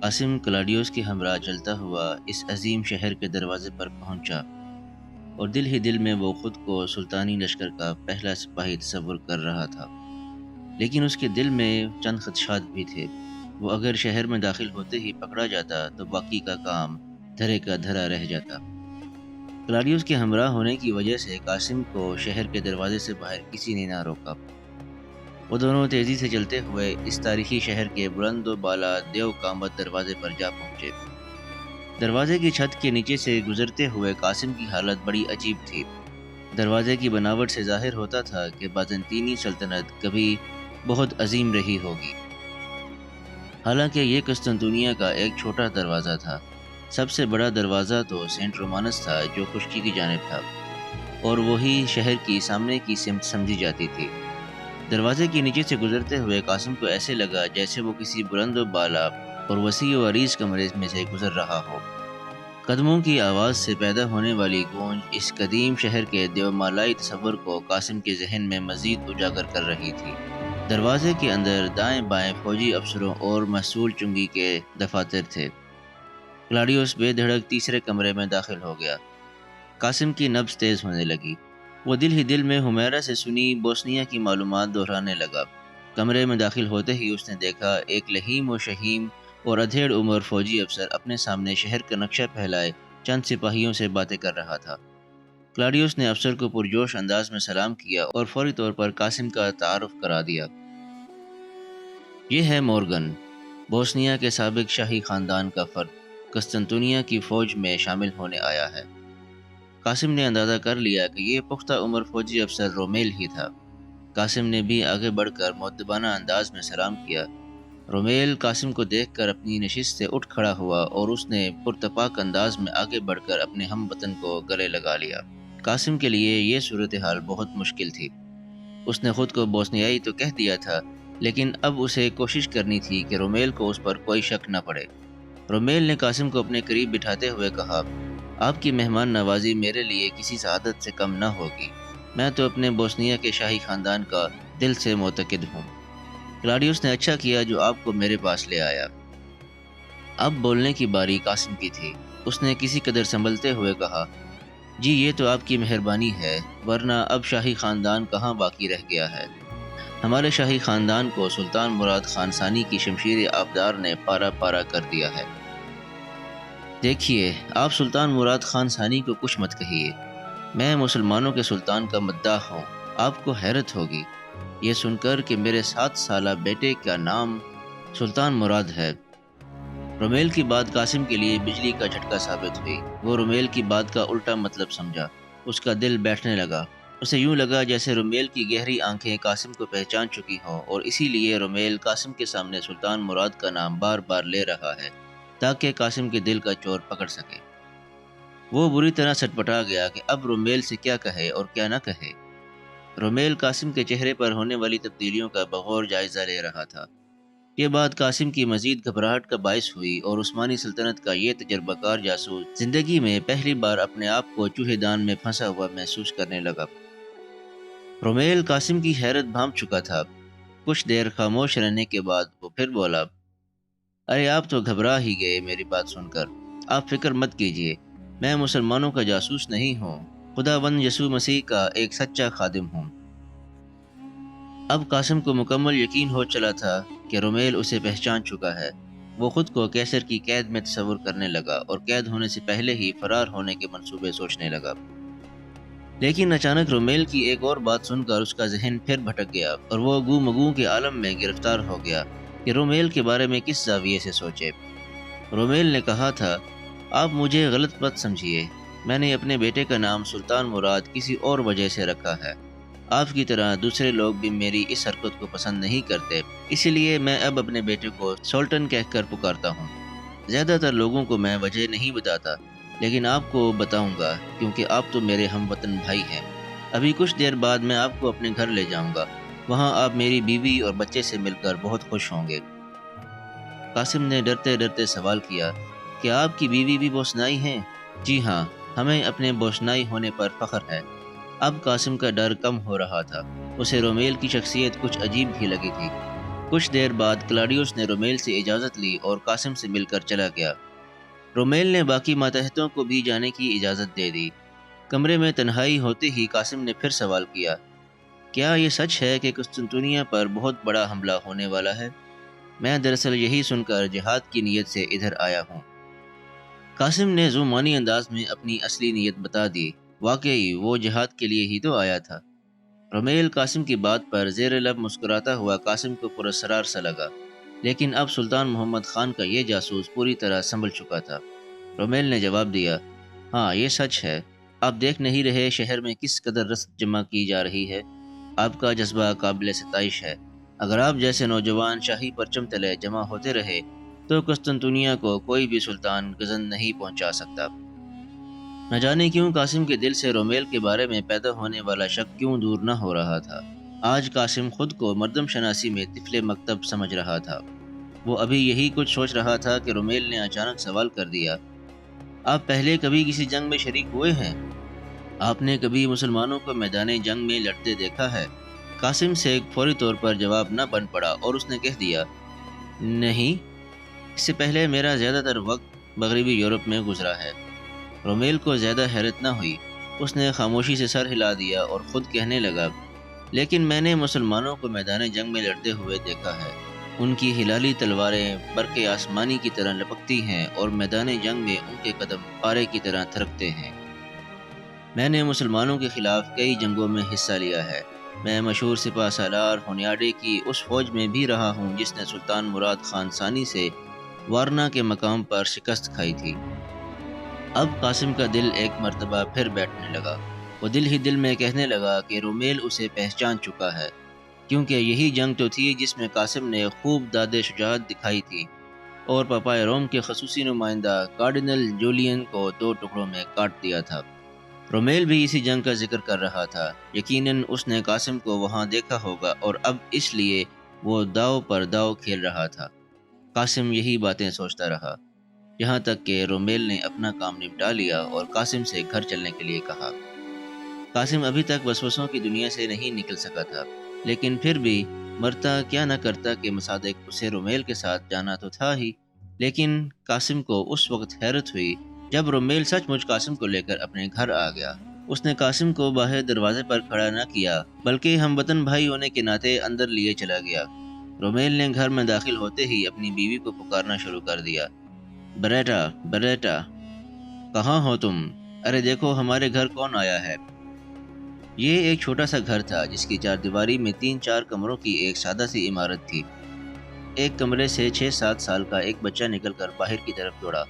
قاسم کلاڈیوس کے ہمراہ چلتا ہوا اس عظیم شہر کے دروازے پر پہنچا اور دل ہی دل میں وہ خود کو سلطانی لشکر کا پہلا سپاہی تصور کر رہا تھا، لیکن اس کے دل میں چند خدشات بھی تھے۔ وہ اگر شہر میں داخل ہوتے ہی پکڑا جاتا تو باقی کا کام دھرے کا دھرا رہ جاتا۔ کلاڈیوس کے ہمراہ ہونے کی وجہ سے قاسم کو شہر کے دروازے سے باہر کسی نے نہ روکا۔ وہ دونوں تیزی سے چلتے ہوئے اس تاریخی شہر کے بلند و بالا دیو کامت دروازے پر جا پہنچے۔ دروازے کی چھت کے نیچے سے گزرتے ہوئے قاسم کی حالت بڑی عجیب تھی۔ دروازے کی بناوٹ سے ظاہر ہوتا تھا کہ بازنطینی سلطنت کبھی بہت عظیم رہی ہوگی، حالانکہ یہ قسطنطنیہ کا ایک چھوٹا دروازہ تھا۔ سب سے بڑا دروازہ تو سینٹ رومانس تھا، جو خشکی کی جانب تھا، اور وہی شہر کی سامنے کی سمت سمجھی جاتی تھی۔ دروازے کے نیچے سے گزرتے ہوئے قاسم کو ایسے لگا جیسے وہ کسی بلند و بالا اور وسیع و عریض کمرے میں سے گزر رہا ہو۔ قدموں کی آواز سے پیدا ہونے والی گونج اس قدیم شہر کے دیومالائی تصور کو قاسم کے ذہن میں مزید اجاگر کر رہی تھی۔ دروازے کے اندر دائیں بائیں فوجی افسروں اور محصول چنگی کے دفاتر تھے۔ کلاڈیوس بے دھڑک تیسرے کمرے میں داخل ہو گیا۔ قاسم کی نبض تیز ہونے لگی۔ وہ دل ہی دل میں حمیرہ سے سنی بوسنیا کی معلومات دہرانے لگا۔ کمرے میں داخل ہوتے ہی اس نے دیکھا ایک لہیم و شہیم اور ادھیڑ عمر فوجی افسر اپنے سامنے شہر کا نقشہ پھیلائے چند سپاہیوں سے باتیں کر رہا تھا۔ کلاڈیوس نے افسر کو پرجوش انداز میں سلام کیا اور فوری طور پر قاسم کا تعارف کرا دیا۔ یہ ہے مورگن، بوسنیا کے سابق شاہی خاندان کا فرد، قسطنطنیہ کی فوج میں شامل ہونے آیا ہے۔ قاسم نے اندازہ کر لیا کہ یہ پختہ عمر فوجی افسر رومیل ہی تھا۔ قاسم نے بھی آگے بڑھ کر مؤدبانہ انداز میں سلام کیا۔ رومیل قاسم کو دیکھ کر اپنی نشست سے اٹھ کھڑا ہوا اور اس نے پرتپاک انداز میں آگے بڑھ کر اپنے ہم وطن کو گلے لگا لیا۔ قاسم کے لیے یہ صورتحال بہت مشکل تھی۔ اس نے خود کو بوسنیائی تو کہہ دیا تھا، لیکن اب اسے کوشش کرنی تھی کہ رومیل کو اس پر کوئی شک نہ پڑے۔ رومیل نے قاسم کو اپنے قریب بٹھاتے ہوئے کہا، آپ کی مہمان نوازی میرے لیے کسی سعادت سے کم نہ ہوگی۔ میں تو اپنے بوسنیا کے شاہی خاندان کا دل سے معتقد ہوں۔ کلاڈیوس نے اچھا کیا جو آپ کو میرے پاس لے آیا۔ اب بولنے کی باری قاسم کی تھی۔ اس نے کسی قدر سنبھلتے ہوئے کہا، جی یہ تو آپ کی مہربانی ہے، ورنہ اب شاہی خاندان کہاں باقی رہ گیا ہے۔ ہمارے شاہی خاندان کو سلطان مراد خان ثانی کی شمشیر آبدار نے پارا پارا کر دیا ہے۔ دیکھیے، آپ سلطان مراد خان ثانی کو کچھ مت کہیے۔ میں مسلمانوں کے سلطان کا مداح ہوں۔ آپ کو حیرت ہوگی یہ سن کر کہ میرے 7 سالہ بیٹے کا نام سلطان مراد ہے۔ رومیل کی بات قاسم کے لیے بجلی کا جھٹکا ثابت ہوئی۔ وہ رومیل کی بات کا الٹا مطلب سمجھا۔ اس کا دل بیٹھنے لگا۔ اسے یوں لگا جیسے رومیل کی گہری آنکھیں قاسم کو پہچان چکی ہوں، اور اسی لیے رومیل قاسم کے سامنے سلطان مراد کا نام بار بار لے رہا ہے تاکہ قاسم کے دل کا چور پکڑ سکے۔ وہ بری طرح سٹپٹا گیا کہ اب رومیل سے کیا کہے اور کیا نہ کہے۔ رومیل قاسم کے چہرے پر ہونے والی تبدیلیوں کا بغور جائزہ لے رہا تھا۔ یہ بات قاسم کی مزید گھبراہٹ کا باعث ہوئی، اور عثمانی سلطنت کا یہ تجربہ کار جاسوس زندگی میں پہلی بار اپنے آپ کو چوہے دان میں پھنسا ہوا محسوس کرنے لگا۔ رومیل قاسم کی حیرت بھانپ چکا تھا۔ کچھ دیر خاموش رہنے کے بعد وہ پھر بولا، ارے آپ تو گھبرا ہی گئے میری بات سن کر۔ آپ فکر مت کیجیے، میں مسلمانوں کا جاسوس نہیں ہوں، خداوند یسوع مسیح کا ایک سچا خادم ہوں۔ اب قاسم کو مکمل یقین ہو چلا تھا کہ رومیل اسے پہچان چکا ہے۔ وہ خود کو کیسر کی قید میں تصور کرنے لگا اور قید ہونے سے پہلے ہی فرار ہونے کے منصوبے سوچنے لگا۔ لیکن اچانک رومیل کی ایک اور بات سن کر اس کا ذہن پھر بھٹک گیا، اور وہ گو مگو کے عالم میں گرفتار ہو گیا کہ رومیل کے بارے میں کس زاویے سے سوچے۔ رومیل نے کہا تھا، آپ مجھے غلط مت سمجھیے، میں نے اپنے بیٹے کا نام سلطان مراد کسی اور وجہ سے رکھا ہے۔ آپ کی طرح دوسرے لوگ بھی میری اس حرکت کو پسند نہیں کرتے، اسی لیے میں اب اپنے بیٹے کو سولٹن کہہ کر پکارتا ہوں۔ زیادہ تر لوگوں کو میں وجہ نہیں بتاتا، لیکن آپ کو بتاؤں گا کیونکہ آپ تو میرے ہم وطن بھائی ہیں۔ ابھی کچھ دیر بعد میں آپ کو اپنے گھر لے جاؤں گا، وہاں آپ میری بیوی اور بچے سے مل کر بہت خوش ہوں گے۔ قاسم نے ڈرتے ڈرتے سوال کیا، کیا آپ کی بیوی بھی بوسنائی ہیں؟ جی ہاں، ہمیں اپنے بوسنائی ہونے پر فخر ہے۔ اب قاسم کا ڈر کم ہو رہا تھا۔ اسے رومیل کی شخصیت کچھ عجیب بھی لگی تھی۔ کچھ دیر بعد کلاڈیوس نے رومیل سے اجازت لی اور قاسم سے مل کر چلا گیا۔ رومیل نے باقی ماتحتوں کو بھی جانے کی اجازت دے دی۔ کمرے میں تنہائی ہوتے ہی قاسم نے پھر سوال کیا، کیا یہ سچ ہے کہ قسطنطنیہ پر بہت بڑا حملہ ہونے والا ہے؟ میں دراصل یہی سن کر جہاد کی نیت سے ادھر آیا ہوں۔ قاسم نے ذو معنی انداز میں اپنی اصلی نیت بتا دی۔ واقعی وہ جہاد کے لیے ہی تو آیا تھا۔ رومیل قاسم کی بات پر زیر لب مسکراتا ہوا قاسم کو پراسرار سا لگا، لیکن اب سلطان محمد خان کا یہ جاسوس پوری طرح سنبھل چکا تھا۔ رومیل نے جواب دیا، ہاں یہ سچ ہے۔ آپ دیکھ نہیں رہے شہر میں کس قدر رسد جمع کی جا رہی ہے؟ آپ کا جذبہ قابل ستائش ہے۔ اگر آپ جیسے نوجوان شاہی پرچم تلے جمع ہوتے رہے تو قسطنطنیہ کو کوئی بھی سلطان گزن نہیں پہنچا سکتا۔ نہ جانے کیوں قاسم کے دل سے رومیل کے بارے میں پیدا ہونے والا شک کیوں دور نہ ہو رہا تھا۔ آج قاسم خود کو مردم شناسی میں طفل مکتب سمجھ رہا تھا۔ وہ ابھی یہی کچھ سوچ رہا تھا کہ رومیل نے اچانک سوال کر دیا، آپ پہلے کبھی کسی جنگ میں شریک ہوئے ہیں؟ آپ نے کبھی مسلمانوں کو میدان جنگ میں لڑتے دیکھا ہے؟ قاسم سے فوری طور پر جواب نہ بن پڑا اور اس نے کہہ دیا، نہیں، اس سے پہلے میرا زیادہ تر وقت مغربی یورپ میں گزرا ہے۔ رومیل کو زیادہ حیرت نہ ہوئی۔ اس نے خاموشی سے سر ہلا دیا اور خود کہنے لگا، لیکن میں نے مسلمانوں کو میدان جنگ میں لڑتے ہوئے دیکھا ہے۔ ان کی ہلالی تلواریں برق آسمانی کی طرح لپکتی ہیں اور میدان جنگ میں ان کے قدم پارے کی طرح تھرکتے ہیں۔ میں نے مسلمانوں کے خلاف کئی جنگوں میں حصہ لیا ہے۔ میں مشہور سپہ سالار ہونیاڈے کی اس فوج میں بھی رہا ہوں جس نے سلطان مراد خان ثانی سے وارنا کے مقام پر شکست کھائی تھی۔ اب قاسم کا دل ایک مرتبہ پھر بیٹھنے لگا۔ وہ دل ہی دل میں کہنے لگا کہ رومیل اسے پہچان چکا ہے، کیونکہ یہی جنگ تو تھی جس میں قاسم نے خوب داد شجاعت دکھائی تھی اور پاپائے روم کے خصوصی نمائندہ کارڈنل جولین کو 2 ٹکڑوں میں کاٹ دیا تھا۔ رومیل بھی اسی جنگ کا ذکر کر رہا تھا۔ یقیناً اس نے قاسم کو وہاں دیکھا ہوگا اور اب اس لیے وہ داؤ پر داؤ کھیل رہا تھا۔ قاسم یہی باتیں سوچتا رہا، یہاں تک کہ رومیل نے اپنا کام نپٹا لیا اور قاسم سے گھر چلنے کے لیے کہا۔ قاسم ابھی تک وسوسوں کی دنیا سے نہیں نکل سکا تھا، لیکن پھر بھی مرتا کیا نہ کرتا کہ مصادق اسے رومیل کے ساتھ جانا تو تھا ہی۔ لیکن قاسم کو اس وقت حیرت ہوئی جب رومیل سچ مچ قاسم کو لے کر اپنے گھر آ گیا۔ اس نے قاسم کو باہر دروازے پر کھڑا نہ کیا، بلکہ ہم وطن بھائی ہونے کے ناطے اندر لیے چلا گیا۔ رومیل نے گھر میں داخل ہوتے ہی اپنی بیوی کو پکارنا شروع کر دیا، بریٹا، بریٹا، کہاں ہو تم؟ ارے دیکھو ہمارے گھر کون آیا ہے۔ یہ ایک چھوٹا سا گھر تھا جس کی 4 دیواری میں 3-4 کمروں کی ایک سادہ سی عمارت تھی۔ ایک کمرے سے 6-7 سال کا ایک بچہ نکل کر باہر کی طرف دوڑا۔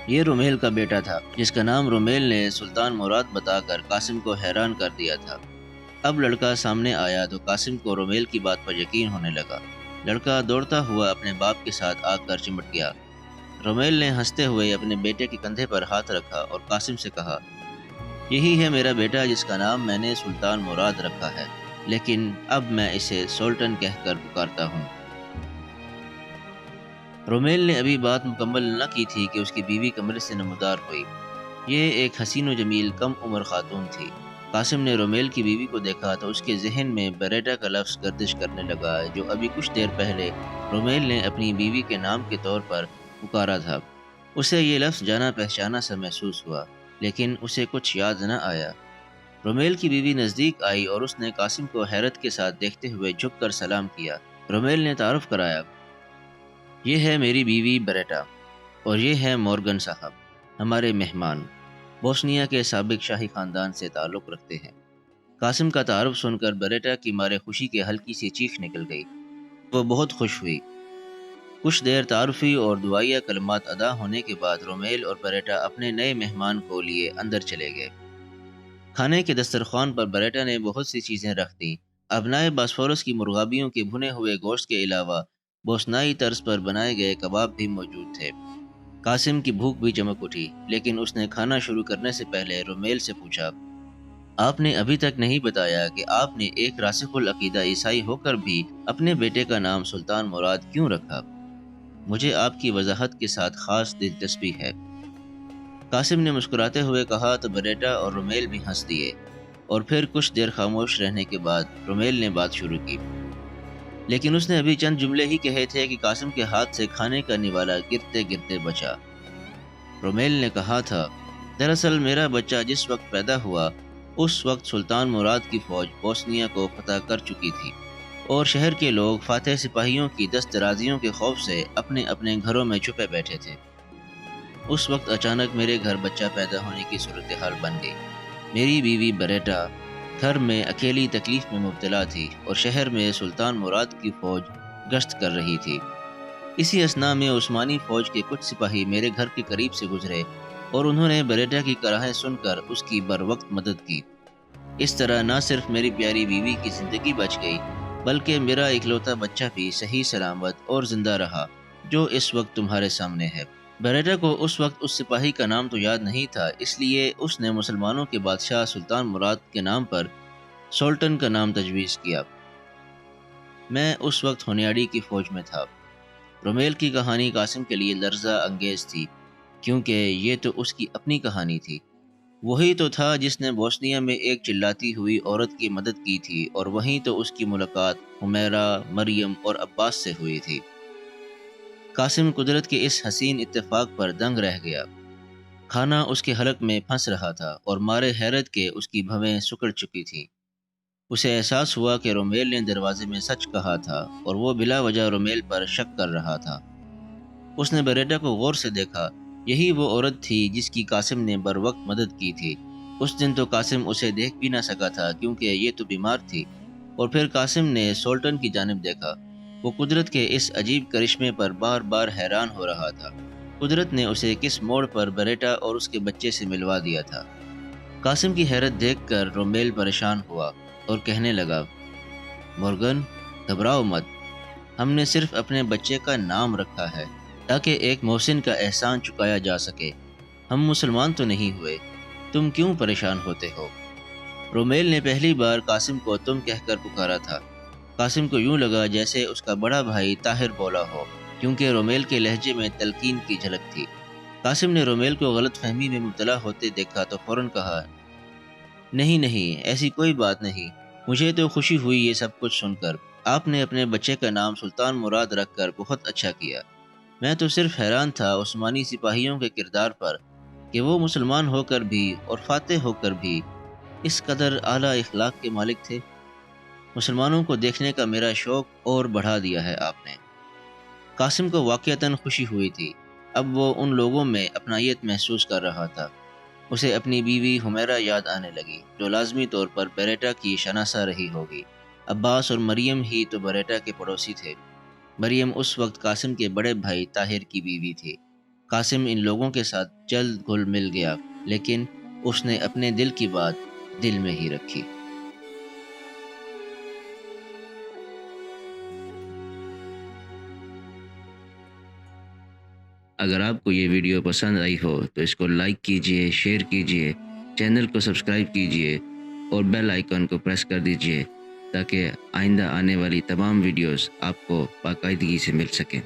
یہ رومیل کا بیٹا تھا، جس کا نام رومیل نے سلطان مراد بتا کر قاسم کو حیران کر دیا تھا۔ اب لڑکا سامنے آیا تو قاسم کو رومیل کی بات پر یقین ہونے لگا۔ لڑکا دوڑتا ہوا اپنے باپ کے ساتھ آ کر چمٹ گیا۔ رومیل نے ہنستے ہوئے اپنے بیٹے کے کندھے پر ہاتھ رکھا اور قاسم سے کہا، یہی ہے میرا بیٹا جس کا نام میں نے سلطان مراد رکھا ہے، لیکن اب میں اسے سولٹن کہہ کر پکارتا ہوں۔ رومیل نے ابھی بات مکمل نہ کی تھی کہ اس کی بیوی کمرے سے نمودار ہوئی۔ یہ ایک حسین و جمیل کم عمر خاتون تھی۔ قاسم نے رومیل کی بیوی کو دیکھا تو اس کے ذہن میں بریٹا کا لفظ گردش کرنے لگا، جو ابھی کچھ دیر پہلے رومیل نے اپنی بیوی کے نام کے طور پر پکارا تھا۔ اسے یہ لفظ جانا پہچانا سا محسوس ہوا، لیکن اسے کچھ یاد نہ آیا۔ رومیل کی بیوی نزدیک آئی اور اس نے قاسم کو حیرت کے ساتھ دیکھتے ہوئے جھک کر سلام کیا۔ رومیل نے تعارف کرایا، یہ ہے میری بیوی بریٹا اور یہ ہے مورگن صاحب، ہمارے مہمان، بوسنیا کے سابق شاہی خاندان سے تعلق رکھتے ہیں۔ قاسم کا تعارف سن کر بریٹا کی مارے خوشی کے ہلکی سی چیخ نکل گئی۔ وہ بہت خوش ہوئی۔ کچھ دیر تعارفی اور دعائیہ کلمات ادا ہونے کے بعد رومیل اور بریٹا اپنے نئے مہمان کو لیے اندر چلے گئے۔ کھانے کے دسترخوان پر بریٹا نے بہت سی چیزیں رکھ دیں۔ ابنائے باسفورس کی مرغابیوں کے بھنے ہوئے گوشت کے علاوہ بوسنائی طرز پر بنائے گئے کباب بھی موجود تھے۔ قاسم کی بھوک بھی چمک اٹھی، لیکن اس نے کھانا شروع کرنے سے پہلے رومیل سے پوچھا، آپ نے ابھی تک نہیں بتایا کہ آپ نے ایک راسخ العقیدہ عیسائی ہو کر بھی اپنے بیٹے کا نام سلطان مراد کیوں رکھا؟ مجھے آپ کی وضاحت کے ساتھ خاص دلچسپی ہے۔ قاسم نے مسکراتے ہوئے کہا تو بریٹا اور رومیل بھی ہنس دیے، اور پھر کچھ دیر خاموش رہنے کے بعد رومیل نے بات شروع کی۔ لیکن اس نے ابھی چند جملے ہی کہے تھے کہ قاسم کے ہاتھ سے کھانے کا نوالا گرتے گرتے بچا۔ رومیل نے کہا تھا، دراصل میرا بچہ جس وقت پیدا ہوا اس وقت سلطان مراد کی فوج بوسنیا کو فتح کر چکی تھی اور شہر کے لوگ فاتح سپاہیوں کی دست درازیوں کے خوف سے اپنے اپنے گھروں میں چھپے بیٹھے تھے۔ اس وقت اچانک میرے گھر بچہ پیدا ہونے کی صورتحال بن گئی۔ میری بیوی بریٹا گھر میں اکیلی تکلیف میں مبتلا تھی اور شہر میں سلطان مراد کی فوج گشت کر رہی تھی۔ اسی اثناء میں عثمانی فوج کے کچھ سپاہی میرے گھر کے قریب سے گزرے اور انہوں نے بریٹا کی کراہیں سن کر اس کی بروقت مدد کی۔ اس طرح نہ صرف میری پیاری بیوی کی زندگی بچ گئی بلکہ میرا اکلوتا بچہ بھی صحیح سلامت اور زندہ رہا جو اس وقت تمہارے سامنے ہے۔ بریٹا کو اس وقت اس سپاہی کا نام تو یاد نہیں تھا، اس لیے اس نے مسلمانوں کے بادشاہ سلطان مراد کے نام پر سولٹن کا نام تجویز کیا۔ میں اس وقت ہونیاڈی کی فوج میں تھا۔ رومیل کی کہانی قاسم کے لیے لرزہ انگیز تھی کیونکہ یہ تو اس کی اپنی کہانی تھی۔ وہی تو تھا جس نے بوسنیا میں ایک چلاتی ہوئی عورت کی مدد کی تھی اور وہیں تو اس کی ملاقات حمیرہ، مریم اور عباس سے ہوئی تھی۔ قاسم قدرت کے اس حسین اتفاق پر دنگ رہ گیا۔ کھانا اس کے حلق میں پھنس رہا تھا اور مارے حیرت کے اس کی بھویں سکڑ چکی تھیں۔ اسے احساس ہوا کہ رومیل نے دروازے میں سچ کہا تھا اور وہ بلا وجہ رومیل پر شک کر رہا تھا۔ اس نے بریٹا کو غور سے دیکھا، یہی وہ عورت تھی جس کی قاسم نے بروقت مدد کی تھی۔ اس دن تو قاسم اسے دیکھ بھی نہ سکا تھا کیونکہ یہ تو بیمار تھی، اور پھر قاسم نے سولٹن کی جانب دیکھا۔ وہ قدرت کے اس عجیب کرشمے پر بار بار حیران ہو رہا تھا۔ قدرت نے اسے کس موڑ پر بریٹا اور اس کے بچے سے ملوا دیا تھا۔ قاسم کی حیرت دیکھ کر رومیل پریشان ہوا اور کہنے لگا، مورگن، گھبراؤ مت، ہم نے صرف اپنے بچے کا نام رکھا ہے تاکہ ایک محسن کا احسان چکایا جا سکے۔ ہم مسلمان تو نہیں ہوئے، تم کیوں پریشان ہوتے ہو؟ رومیل نے پہلی بار قاسم کو تم کہہ کر پکارا تھا۔ قاسم کو یوں لگا جیسے اس کا بڑا بھائی طاہر بولا ہو، کیونکہ رومیل کے لہجے میں تلقین کی جھلک تھی۔ قاسم نے رومیل کو غلط فہمی میں مبتلا ہوتے دیکھا تو فوراً کہا، نہیں نہیں، ایسی کوئی بات نہیں، مجھے تو خوشی ہوئی یہ سب کچھ سن کر۔ آپ نے اپنے بچے کا نام سلطان مراد رکھ کر بہت اچھا کیا۔ میں تو صرف حیران تھا عثمانی سپاہیوں کے کردار پر کہ وہ مسلمان ہو کر بھی اور فاتح ہو کر بھی اس قدر اعلیٰ اخلاق کے مالک تھے۔ مسلمانوں کو دیکھنے کا میرا شوق اور بڑھا دیا ہے آپ نے۔ قاسم کو واقعتاً خوشی ہوئی تھی۔ اب وہ ان لوگوں میں اپنائیت محسوس کر رہا تھا۔ اسے اپنی بیوی حمیرہ یاد آنے لگی جو لازمی طور پر بریٹا کی شناسہ رہی ہوگی۔ عباس اور مریم ہی تو بریٹا کے پڑوسی تھے۔ مریم اس وقت قاسم کے بڑے بھائی طاہر کی بیوی تھی۔ قاسم ان لوگوں کے ساتھ جلد گھل مل گیا، لیکن اس نے اپنے دل کی بات دل میں ہی رکھی۔ اگر آپ کو یہ ویڈیو پسند آئی ہو تو اس کو لائک کیجئے، شیئر کیجئے، چینل کو سبسکرائب کیجئے اور بیل آئیکن کو پریس کر دیجئے تاکہ آئندہ آنے والی تمام ویڈیوز آپ کو باقاعدگی سے مل سکیں۔